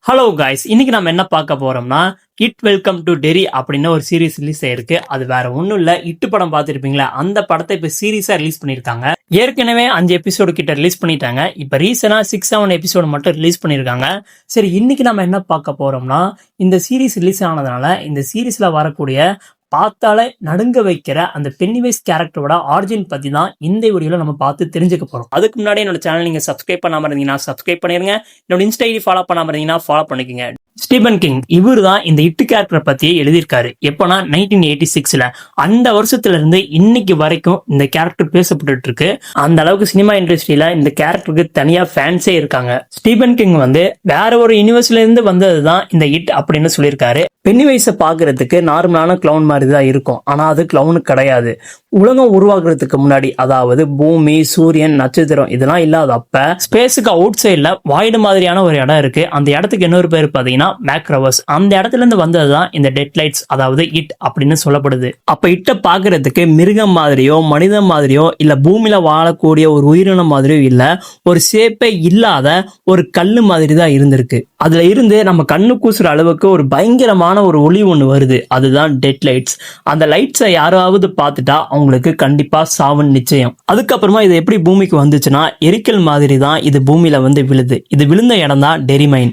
Hello guys, இன்னைக்கு நம்ம என்ன பார்க்க போறோம்னா இட் வெல்கம் டு டெரி அப்படின்னு ஒரு சீரிஸ் ரிலீஸ் ஆயிருக்கு. அது வேற ஒன்றும் இல்லை, இட்டு படம் பார்த்துருப்பீங்களா, அந்த படத்தை இப்போ சீரிஸாக ரிலீஸ் பண்ணியிருக்காங்க. ஏற்கனவே 5 எபிசோடு கிட்ட ரிலீஸ் பண்ணிட்டாங்க. இப்போ ரீசனாக 6-7 எபிசோடு மட்டும் ரிலீஸ் பண்ணியிருக்காங்க. சரி, இன்னைக்கு நம்ம என்ன பார்க்க போறோம்னா, இந்த சீரிஸ் ரிலீஸ் ஆனதுனால இந்த சீரிஸ்ல வரக்கூடிய பார்த்தாலே நடுங்க வைக்கிற அந்த பென்னிவைஸ் கேரக்டரோட ஆரிஜின் பத்தி தான் இந்த வீடியோல நம்ம பார்த்து தெரிஞ்சுக்க போறோம். அதுக்கு முன்னாடி என்னோட சேனல் நீங்க சப்ஸ்கிரைப் பண்ணாம இருந்தீங்கன்னா சப்ஸ்கிரைப் பண்ணிருங்க. என்னோட இன்ஸ்டா ஐடி ஃபாலோ பண்ணாம இருந்தீங்கன்னா ஃபாலோ பண்ணிக்கோங்க. ஸ்டீபன் கிங் இவர் தான் இந்த இட்டு கேரக்டர் பத்தியே எழுதியிருக்காரு. எப்போனா 1986ல. அந்த வருஷத்துல இருந்து இன்னைக்கு வரைக்கும் இந்த கேரக்டர் பேசப்பட்டு இருக்கு. அந்த அளவுக்கு சினிமா இண்டஸ்ட்ரியில இந்த கேரக்டருக்கு தனியா ஃபேன்ஸே இருக்காங்க. ஸ்டீபன் கிங் வேற ஒரு யூனிவர்ஸ்ல இருந்து வந்ததுதான் இந்த இட் அப்படின்னு சொல்லியிருக்காரு. பென்னிவைஸை பாக்குறதுக்கு நார்மலான கிளவுன் மாதிரி தான் இருக்கும், ஆனா அது கிளவுனு கிடையாது. உலகம் உருவாக்குறதுக்கு முன்னாடி, அதாவது பூமி, சூரியன், நட்சத்திரம் இதெல்லாம் இல்லாதப்ப ஸ்பேஸுக்கு அவுட் சைட்ல வாய்டு மாதிரியான ஒரு இடம் இருக்கு. அந்த இடத்துக்கு இன்னொரு பேர் பாத்தீங்கன்னா மேக்ரவர்ஸ். அந்த இடத்துல இருந்து வந்ததுதான் இந்த டெட்லைட்ஸ், அதாவது இட் அப்படின்னு சொல்லப்படுது. அப்ப இட்ட பாக்குறதுக்கு மிருகம் மாதிரியோ மனிதன் மாதிரியோ இல்ல பூமியில வாழக்கூடிய ஒரு உயிரினம் மாதிரியோ இல்ல, ஒரு ஷேப்பே இல்லாத ஒரு கல்லு மாதிரி தான் இருந்திருக்கு. அதுல இருந்து நம்ம கண்ணு கூசுற அளவுக்கு ஒரு பயங்கரமான ஒரு ஒளி ஒண்ணு வருது, அதுதான் டெட் லைட்ஸ். அந்த லைட்ஸை யாராவது பார்த்துட்டா அவங்களுக்கு கண்டிப்பா சாவுன்னு நிச்சயம். அதுக்கப்புறமா இது எப்படி பூமிக்கு வந்துச்சுன்னா, எரிக்கல் மாதிரி தான் இது பூமியில விழுது. இது விழுந்த இடம் தான் டெரிமைன்.